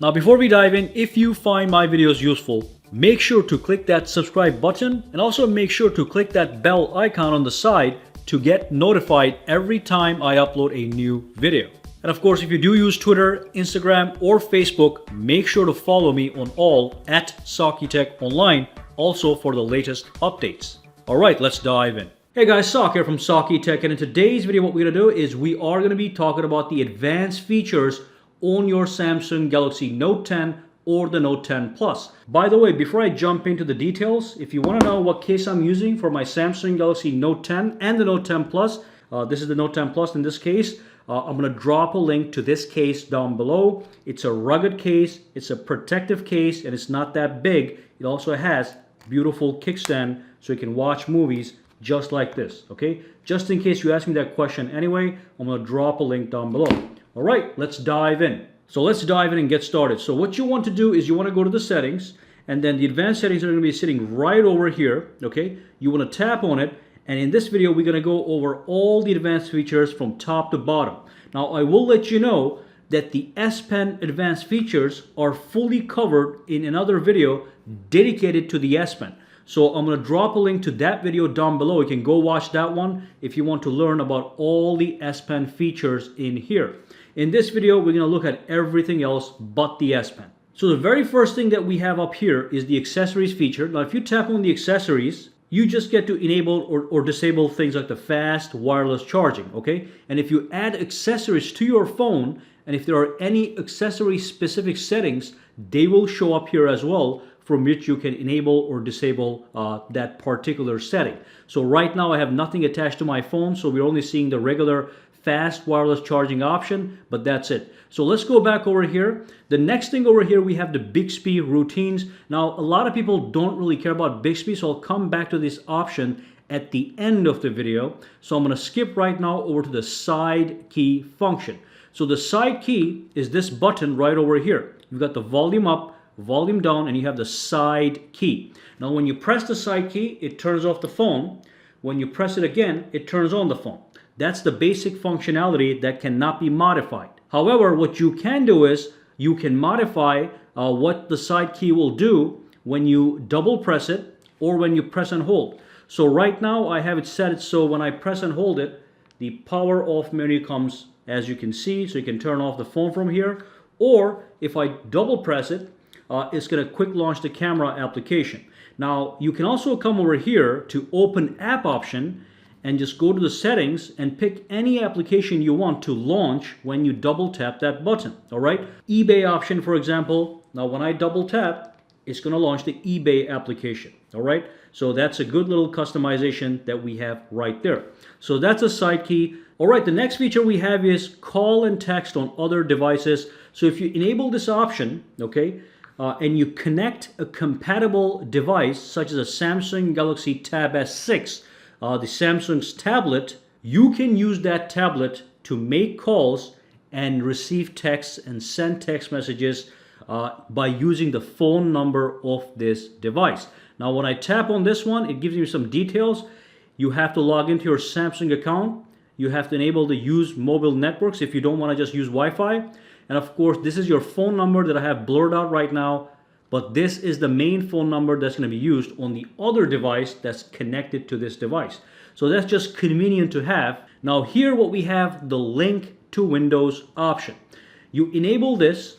Now before we dive in, if you find my videos useful, make sure to click that subscribe button and also make sure to click that bell icon on the side to get notified every time I upload a new video. And of course, if you do use Twitter, Instagram, or Facebook, make sure to follow me on all at SAKITECH Online, also for the latest updates. Alright, let's dive in. Hey guys, Sak here from SAKITECH, and in today's video what we're going to do is we are going to be talking about the advanced features on your Samsung Galaxy Note 10 or the Note 10 Plus. By the way, before I jump into the details, if you want to know what case I'm using for my Samsung Galaxy Note 10 and the Note 10 Plus, this is the Note 10 Plus in this case, I'm going to drop a link to this case down below. It's a rugged case, it's a protective case, and it's not that big. It also has beautiful kickstand so you can watch movies just like this, okay? Just in case you ask me that question anyway, I'm going to drop a link down below. All right, let's dive in. So let's dive in and get started. So what you want to do is you want to go to the settings, and then the advanced settings are going to be sitting right over here, okay? You want to tap on it, and in this video, we're going to go over all the advanced features from top to bottom. Now, I will let you know that the S Pen advanced features are fully covered in another video dedicated to the S Pen. So I'm going to drop a link to that video down below. You can go watch that one if you want to learn about all the S Pen features in here. In this video, we're going to look at everything else but the S Pen. So the very first thing that we have up here is the accessories feature. Now, if you tap on the accessories, you just get to enable or disable things like the fast wireless charging, okay? And if you add accessories to your phone, and if there are any accessory specific settings, they will show up here as well, from which you can enable or disable that particular setting. So right now I have nothing attached to my phone, so we're only seeing the regular fast wireless charging option, but that's it. So let's go back over here. The next thing over here, we have the Bixby routines. Now, a lot of people don't really care about Bixby, so I'll come back to this option at the end of the video. So I'm going to skip right now over to the side key function. So the side key is this button right over here. You've got the volume up, volume down, and you have the side key. Now, when you press the side key, it turns off the phone. When you press it again, it turns on the phone. That's the basic functionality that cannot be modified. However, what you can do is you can modify what the side key will do when you double press it or when you press and hold. So right now I have it set so when I press and hold it, the power off menu comes, as you can see, so you can turn off the phone from here. Or if I double press it, it's going to quick launch the camera application. Now you can also come over here to open app option and just go to the settings and pick any application you want to launch when you double tap that button. All right, eBay option, for example. Now when I double tap, it's going to launch the eBay application. All right, so that's a good little customization that we have right there. So that's a side key. All right, the next feature we have is call and text on other devices. So if you enable this option, okay, and you connect a compatible device such as a Samsung Galaxy Tab S6, the Samsung's tablet, you can use that tablet to make calls and receive texts and send text messages by using the phone number of this device. Now, when I tap on this one, it gives you some details. You have to log into your Samsung account. You have to enable the use mobile networks if you don't want to just use Wi-Fi. And of course, this is your phone number that I have blurred out right now. But this is the main phone number that's going to be used on the other device that's connected to this device. So that's just convenient to have. Now here what we have, the link to Windows option. You enable this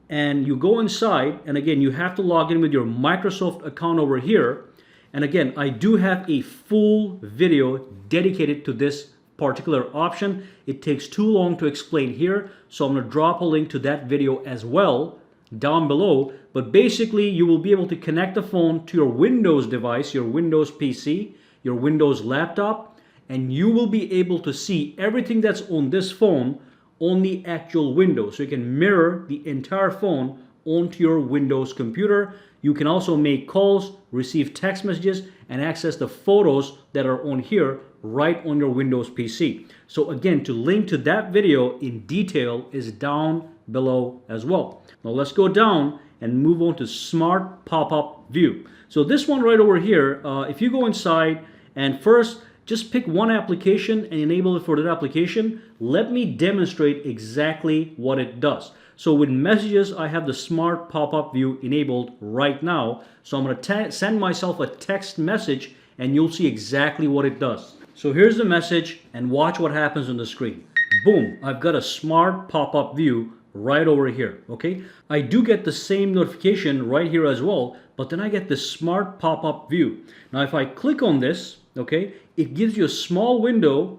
and you go inside, and again you have to log in with your Microsoft account over here. And again, I do have a full video dedicated to this particular option. It takes too long to explain here, so I'm going to drop a link to that video as well down below. But basically you will be able to connect the phone to your Windows device, your Windows PC, your Windows laptop, and you will be able to see everything that's on this phone on the actual Windows. So you can mirror the entire phone onto your Windows computer. You can also make calls, receive text messages, and access the photos that are on here right on your Windows PC. So again, to link to that video in detail is down below as well. Now let's go down and move on to Smart Pop-Up View. So this one right over here, if you go inside and first just pick one application and enable it for that application, let me demonstrate exactly what it does. So with messages, I have the smart pop-up view enabled right now. So I'm going to send myself a text message and you'll see exactly what it does. So here's the message and watch what happens on the screen. Boom, I've got a smart pop-up view right over here, okay? I do get the same notification right here as well, but then I get this smart pop-up view. Now if I click on this, okay, it gives you a small window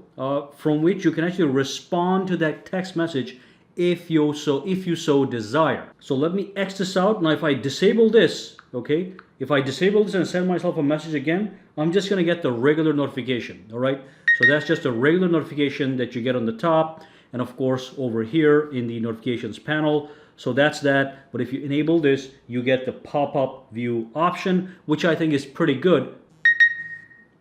from which you can actually respond to that text message if you so desire. So let me X this out. Now if I disable this, okay, if I disable this and send myself a message again, I'm just going to get the regular notification, all right? So that's just a regular notification that you get on the top, and of course over here in the notifications panel. So that's that. But if you enable this, you get the pop-up view option, which I think is pretty good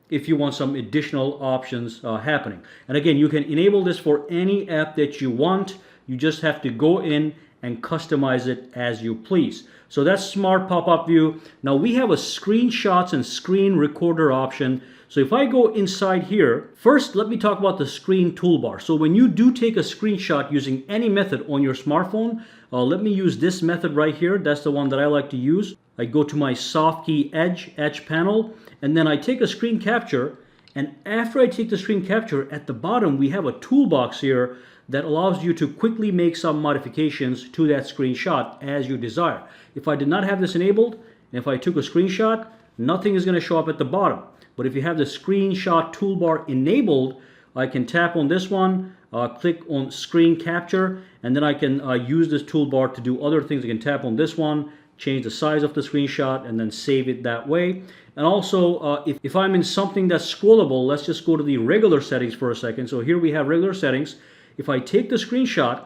if you want some additional options happening. And again, you can enable this for any app that you want. You just have to go in and customize it as you please. So that's smart pop-up view. Now we have a screenshots and screen recorder option. So if I go inside here, first let me talk about the screen toolbar. So when you do take a screenshot using any method on your smartphone, let me use this method right here. That's the one that I like to use. I go to my soft key edge panel, and then I take a screen capture. And after I take the screen capture, at the bottom we have a toolbox here that allows you to quickly make some modifications to that screenshot as you desire. If I did not have this enabled, and if I took a screenshot, nothing is going to show up at the bottom. But if you have the screenshot toolbar enabled, I can tap on this one, click on screen capture, and then I can use this toolbar to do other things. I can tap on this one, change the size of the screenshot, and then save it that way. And also, if I'm in something that's scrollable, let's just go to the regular settings for a second. So here we have regular settings. If I take the screenshot,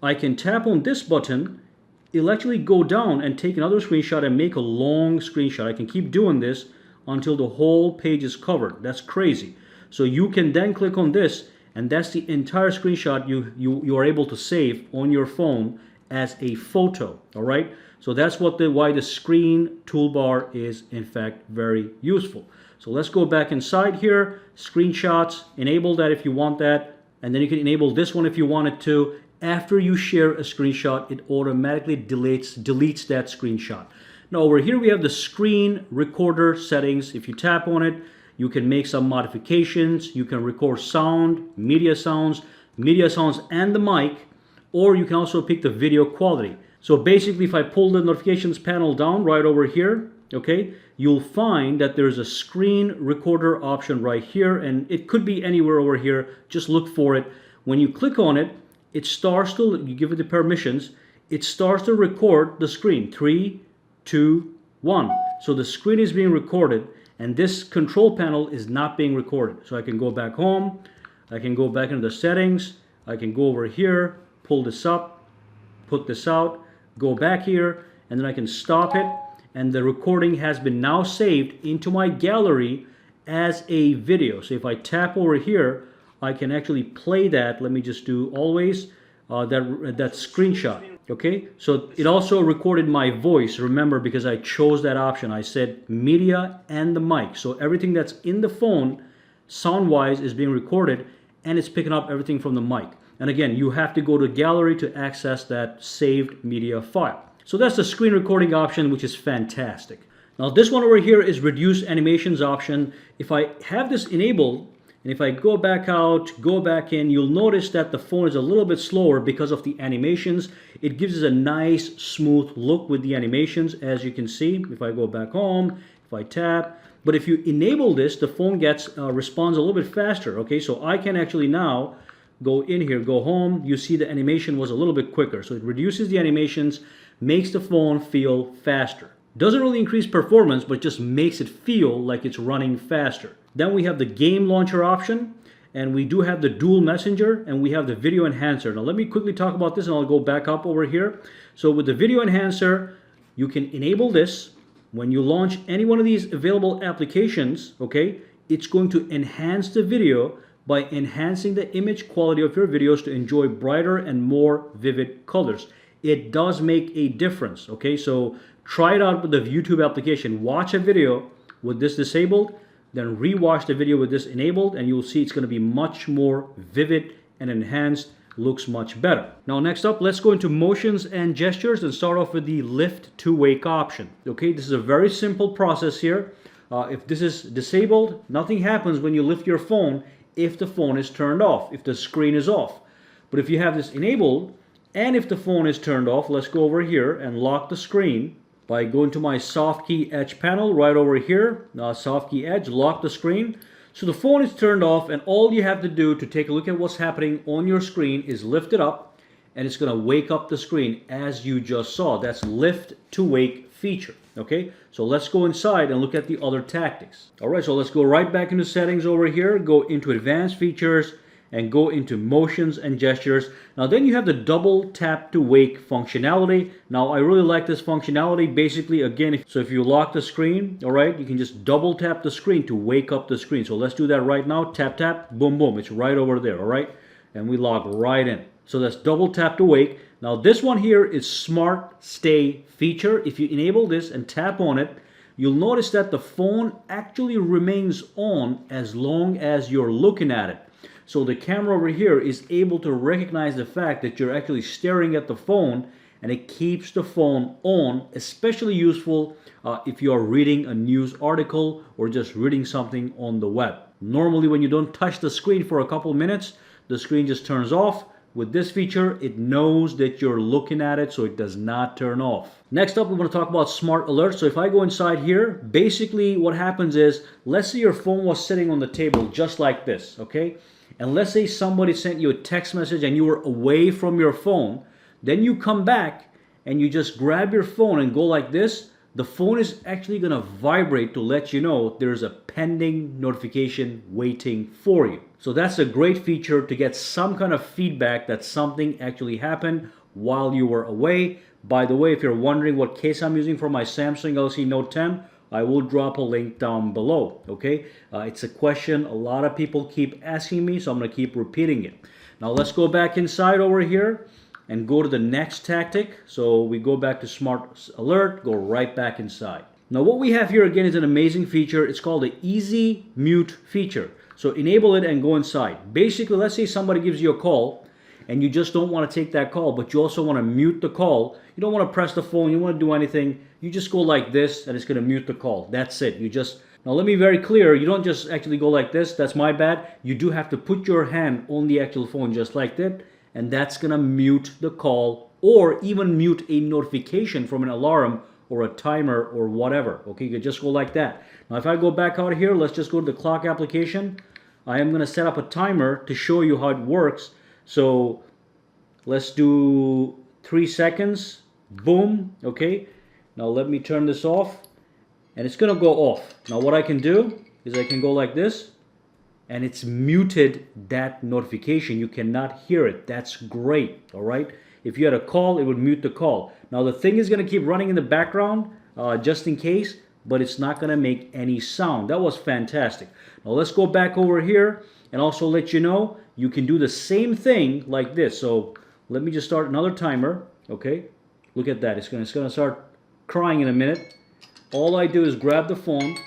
I can tap on this button. It'll actually go down and take another screenshot and make a long screenshot. I can keep doing this until the whole page is covered. That's crazy. So you can then click on this, and that's the entire screenshot you are able to save on your phone as a photo. All right. So that's why the screen toolbar is in fact very useful. So let's go back inside here. Screenshots, enable that if you want that. And then you can enable this one if you wanted to. After you share a screenshot, it automatically deletes that screenshot. Now over here we have the screen recorder settings. If you tap on it, you can make some modifications. You can record sound, media sounds and the mic, or you can also pick the video quality. So basically if I pull the notifications panel down right over here, okay, you'll find that there's a screen recorder option right here, and it could be anywhere over here. Just look for it. When you click on it, it starts to, you give it the permissions, it starts to record the screen. 3, 2, 1. So the screen is being recorded, and this control panel is not being recorded. So I can go back home, I can go back into the settings, I can go over here, pull this up, put this out, go back here, and then I can stop it. And the recording has been now saved into my gallery as a video. So if I tap over here, I can actually play that. Let me just do always that screenshot. Okay, so it also recorded my voice, remember, because I chose that option. I said media and the mic. So everything that's in the phone sound-wise is being recorded, and it's picking up everything from the mic. And again, you have to go to gallery to access that saved media file. So that's the screen recording option, which is fantastic. Now this one over here is reduce animations option. If I have this enabled, and if I go back out, go back in, you'll notice that the phone is a little bit slower because of the animations. It gives us a nice smooth look with the animations, as you can see. If I go back home, if I tap, but if you enable this, the phone responds a little bit faster. Okay, so I can actually now go in here, go home. You see the animation was a little bit quicker. So it reduces the animations, makes the phone feel faster. Doesn't really increase performance, but just makes it feel like it's running faster. Then we have the game launcher option, and we do have the dual messenger, and we have the video enhancer. Now let me quickly talk about this, and I'll go back up over here. So with the video enhancer, you can enable this. When you launch any one of these available applications, okay, it's going to enhance the video by enhancing the image quality of your videos to enjoy brighter and more vivid colors. It does make a difference, okay? So try it out with the YouTube application. Watch a video with this disabled, then rewatch the video with this enabled, and you'll see it's going to be much more vivid and enhanced looks much better. Now next up, let's go into motions and gestures and start off with the lift to wake option. Okay, this is a very simple process here. If this is disabled, nothing happens when you lift your phone if the phone is turned off, if the screen is off. But if you have this enabled, and if the phone is turned off, let's go over here and lock the screen by going to my soft key edge panel right over here. Soft key edge, lock the screen. So the phone is turned off, and all you have to do to take a look at what's happening on your screen is lift it up, and it's going to wake up the screen as you just saw. That's lift to wake feature. Okay, so let's go inside and look at the other tactics. All right, so let's go right back into settings over here, go into advanced features, and go into motions and gestures. Now then you have the double tap to wake functionality. Now I really like this functionality. Basically, again, so if you lock the screen, all right, you can just double tap the screen to wake up the screen. So let's do that right now. Tap, tap, boom, boom. It's right over there, all right? And we log right in. So that's double tap to wake. Now this one here is smart stay feature. If you enable this and tap on it, you'll notice that the phone actually remains on as long as you're looking at it. So the camera over here is able to recognize the fact that you're actually staring at the phone, and it keeps the phone on, especially useful if you are reading a news article or just reading something on the web. Normally when you don't touch the screen for a couple minutes, the screen just turns off. With this feature, it knows that you're looking at it, so it does not turn off. Next up, we're going to talk about smart alerts. So if I go inside here, basically what happens is, let's say your phone was sitting on the table just like this, okay? And let's say somebody sent you a text message and you were away from your phone. Then you come back and you just grab your phone and go like this. The phone is actually going to vibrate to let you know there's a pending notification waiting for you. So that's a great feature to get some kind of feedback that something actually happened while you were away. By the way, if you're wondering what case I'm using for my Samsung Galaxy Note 10, I will drop a link down below, okay? It's a question a lot of people keep asking me, so I'm going to keep repeating it. Now let's go back inside over here and go to the next tactic. So we go back to Smart Alert, go right back inside. Now what we have here again is an amazing feature. It's called the Easy Mute feature. So enable it and go inside. Basically, let's say somebody gives you a call and you just don't want to take that call, but you also want to mute the call. You don't want to press the phone, you don't want to do anything. You just go like this and it's going to mute the call. That's it. Now let me be very clear, you don't just actually go like this. That's my bad. You do have to put your hand on the actual phone just like that, and that's going to mute the call or even mute a notification from an alarm or a timer or whatever. Okay, you can just go like that. Now if I go back out here, let's just go to the clock application. I am going to set up a timer to show you how it works. So let's do 3 seconds. Boom. Okay. Now let me turn this off, and it's going to go off. Now what I can do is I can go like this, and it's muted that notification. You cannot hear it. That's great. All right. If you had a call, it would mute the call. Now the thing is going to keep running in the background just in case, but it's not going to make any sound. That was fantastic. Now let's go back over here and also let you know you can do the same thing like this. So let me just start another timer. Okay, look at that. It's going to start crying in a minute. All I do is grab the phone,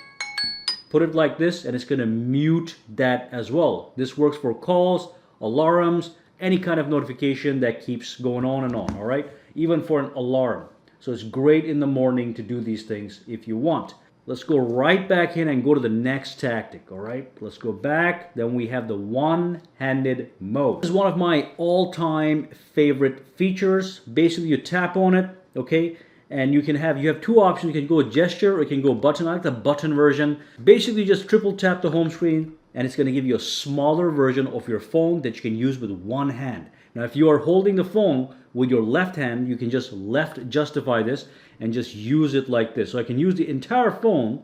put it like this, and it's going to mute that as well. This works for calls, alarms, any kind of notification that keeps going on and on, all right? Even for an alarm. So it's great in the morning to do these things if you want. Let's go right back in and go to the next tactic, all right? Let's go back. Then we have the one-handed mode. This is one of my all-time favorite features. Basically, you tap on it, okay? And you have two options. You can go gesture or you can go button. I like the button version. Basically, you just triple tap the home screen and it's going to give you a smaller version of your phone that you can use with one hand. Now, if you are holding the phone with your left hand, you can just left justify this and just use it like this. So I can use the entire phone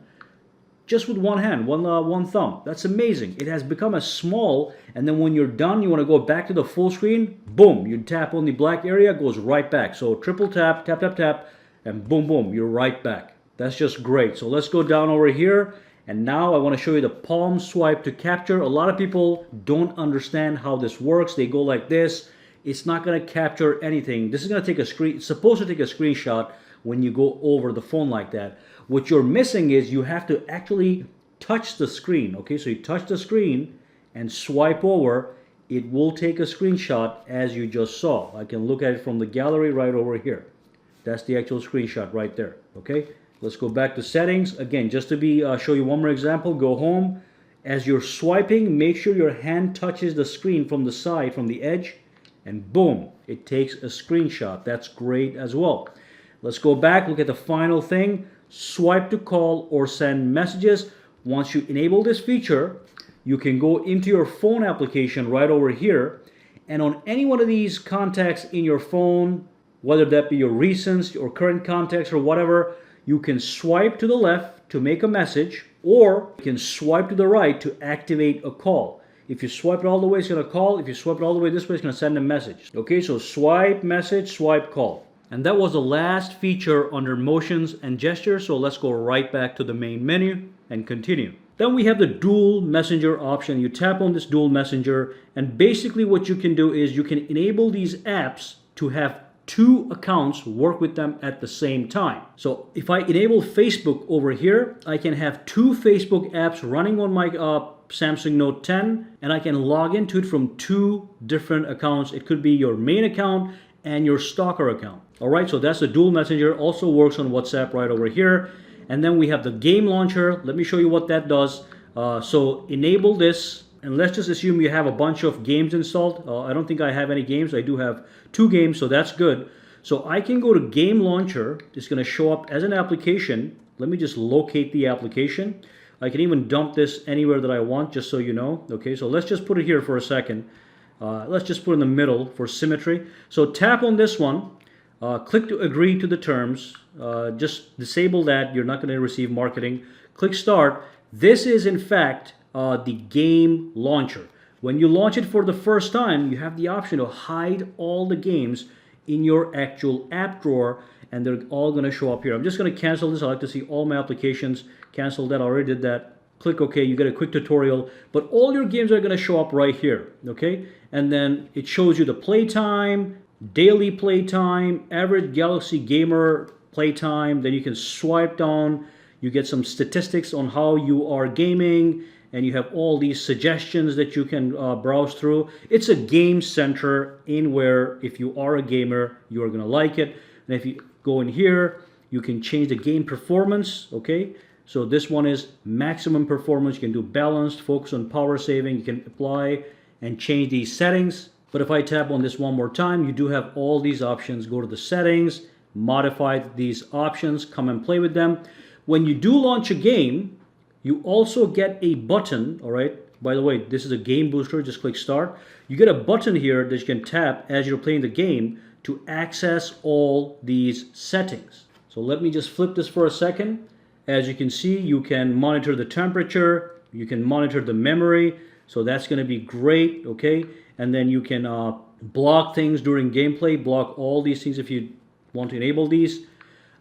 just with one hand, one thumb. That's amazing. It has become as small, and then when you're done, you want to go back to the full screen, boom, you tap on the black area, it goes right back. So triple tap, tap, tap, tap, and boom, boom, you're right back. That's just great. So let's go down over here. And now I want to show you the palm swipe to capture. A lot of people don't understand how this works. They go like this. It's not going to capture anything. This is going to take a screen. It's supposed to take a screenshot when you go over the phone like that. What you're missing is you have to actually touch the screen. Okay, so you touch the screen and swipe over. it will take a screenshot as you just saw. I can look at it from the gallery right over here. That's the actual screenshot right there. Okay, let's go back to settings again, just to be show you one more example. Go home. As you're swiping, make sure your hand touches the screen from the side, from the edge, and boom, it takes a screenshot. That's great as well. Let's go back, look at the final thing. Swipe to call or send messages. Once you enable this feature, you can go into your phone application right over here, and on any one of these contacts in your phone, whether that be your recents or current contacts or whatever, you can swipe to the left to make a message, or you can swipe to the right to activate a call. If you swipe it all the way, it's going to call. If you swipe it all the way this way, it's going to send a message. Okay, so swipe, message, swipe, call. And that was the last feature under motions and gestures. So let's go right back to the main menu and continue. Then we have the dual messenger option. You tap on this dual messenger, and basically what you can do is you can enable these apps to have two accounts work with them at the same time. So if I enable Facebook over here, I can have two Facebook apps running on my Samsung Note 10, and I can log into it from two different accounts. It could be your main account and your stalker account. All right, so that's the dual messenger. Also works on WhatsApp right over here. And then we have the game launcher. Let me show you what that does. So enable this, and let's just assume you have a bunch of games installed. I don't think I have any games. I do have 2 games, so that's good. So I can go to game launcher. It's going to show up as an application. Let me just locate the application. I can even dump this anywhere that I want, just so you know. Okay, so let's just put it here for a second. Let's just put it in the middle for symmetry. So tap on this one. Click to agree to the terms. Just disable that. You're not going to receive marketing. Click start. This is in fact the game launcher. When you launch it for the first time, you have the option to hide all the games in your actual app drawer, and they're all going to show up here. I'm just going to cancel this. I like to see all my applications. Cancel that. I already did that. Click OK. You get a quick tutorial, but all your games are going to show up right here. Okay, and then it shows you the playtime, daily playtime, average Galaxy Gamer playtime. Then you can swipe down. You get some statistics on how you are gaming, and you have all these suggestions that you can browse through. It's a game center in where if you are a gamer, you are going to like it. And if you go in here, you can change the game performance. Okay, so this one is maximum performance. You can do balanced, focus on power saving. You can apply and change these settings. But if I tap on this one more time, you do have all these options. Go to the settings, modify these options, come and play with them. When you do launch a game, you also get a button. All right, by the way, this is a game booster. Just click start. You get a button here that you can tap as you're playing the game to access all these settings. So let me just flip this for a second. As you can see, you can monitor the temperature, you can monitor the memory, so that's going to be great. Okay, and then you can block things during gameplay, block all these things if you want to enable these.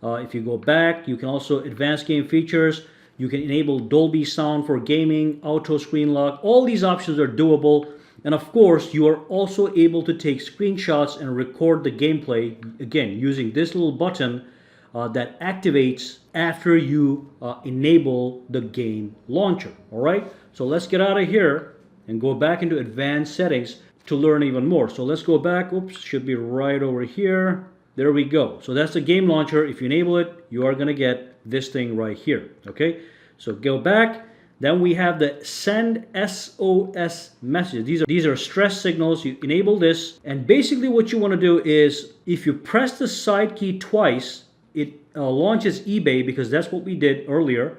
If you go back, you can also advanced game features. You can enable Dolby sound for gaming, auto screen lock. All these options are doable. And of course, you are also able to take screenshots and record the gameplay, again, using this little button that activates after you enable the game launcher. All right, so let's get out of here and go back into advanced settings to learn even more. So let's go back. Oops, should be right over here. There we go. So that's the game launcher. If you enable it, you are going to get this thing right here. Okay, so go back. Then we have the send SOS messages. These are stress signals. You enable this, and basically what you want to do is if you press the side key twice, it launches eBay, because that's what we did earlier.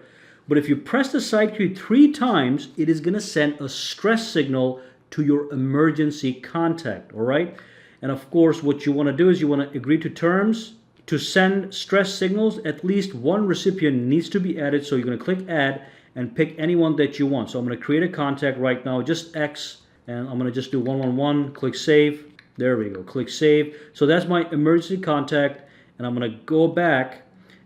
But if you press the side key 3 times, it is going to send a stress signal to your emergency contact. All right, and of course what you want to do is you want to agree to terms. To send stress signals, at least one recipient needs to be added. So you're going to click add and pick anyone that you want. So I'm going to create a contact right now, just X, and I'm going to just do 111, click save. There we go, click save. So that's my emergency contact, and I'm going to go back.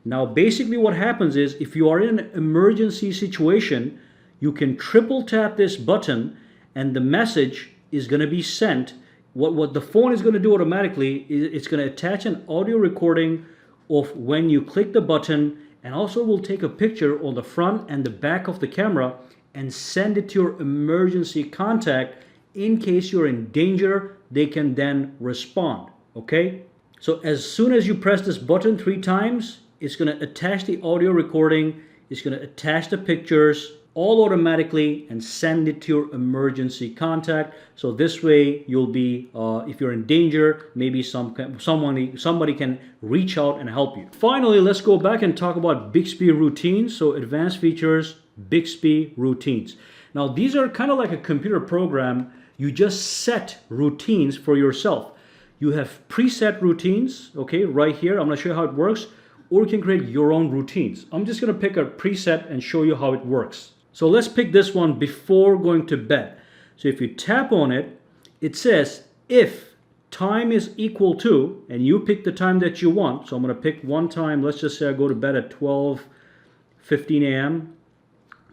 Now basically what happens is if you are in an emergency situation, you can triple tap this button and the message is going to be sent. What the phone is going to do automatically is it's going to attach an audio recording of when you click the button, and also will take a picture on the front and the back of the camera and send it to your emergency contact in case you're in danger, they can then respond, okay? So as soon as you press this button 3 times, it's going to attach the audio recording, it's going to attach the pictures all automatically and send it to your emergency contact. So this way you'll be, if you're in danger, maybe somebody can reach out and help you. Finally, let's go back and talk about Bixby routines. So advanced features, Bixby routines. Now these are kind of like a computer program. You just set routines for yourself. You have preset routines, okay, right here. I'm going to show you how it works, or you can create your own routines. I'm just going to pick a preset and show you how it works. So let's pick this one before going to bed. So if you tap on it, it says if time is equal to, and you pick the time that you want. So I'm going to pick one time. Let's just say I go to bed at 12:15 a.m.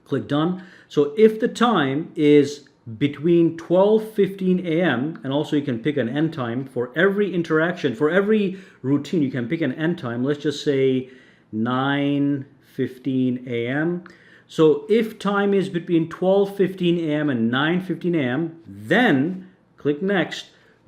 Click done. So if the time is between 12:15 a.m. and also you can pick an end time for every interaction, for every routine, you can pick an end time. Let's just say 9:15 a.m. So if time is between 12:15 a.m. and 9:15 a.m., then click next,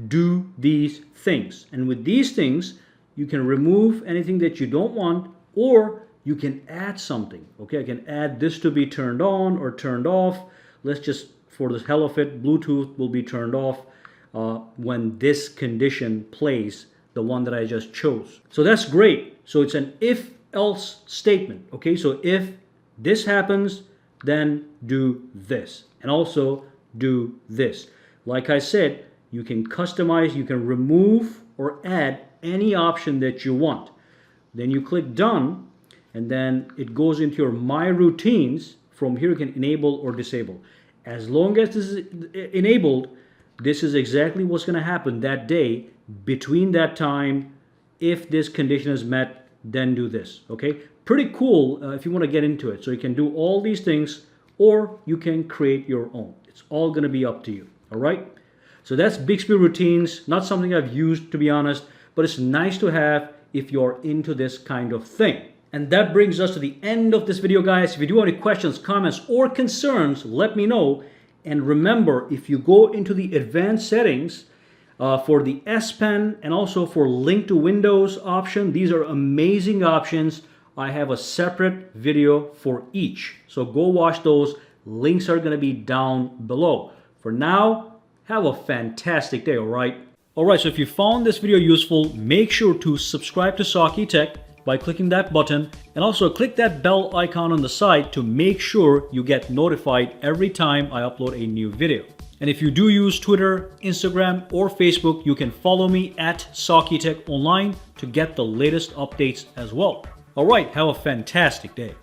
do these things. And with these things, you can remove anything that you don't want, or you can add something. Okay, I can add this to be turned on or turned off. Let's just, for the hell of it, Bluetooth will be turned off when this condition plays, the one that I just chose. So that's great. So it's an if-else statement. Okay, so if this happens, then do this, and also do this. Like I said, you can customize, you can remove or add any option that you want. Then you click done, and then it goes into your My Routines. From here you can enable or disable. As long as this is enabled, this is exactly what's going to happen that day. Between that time, if this condition is met, then do this. Okay, pretty cool if you want to get into it. So you can do all these things, or you can create your own. It's all going to be up to you. All right, so that's Bixby routines. Not something I've used, to be honest, but it's nice to have if you're into this kind of thing. And that brings us to the end of this video, guys. If you do have any questions, comments, or concerns, let me know. And remember, if you go into the advanced settings for the S Pen and also for link to Windows option, these are amazing options. I have a separate video for each. So go watch those. Links are going to be down below. For now, have a fantastic day, all right? All right, so if you found this video useful, make sure to subscribe to SAKITECH by clicking that button, and also click that bell icon on the side to make sure you get notified every time I upload a new video. And if you do use Twitter, Instagram, or Facebook, you can follow me at SAKITECH online to get the latest updates as well. All right, have a fantastic day.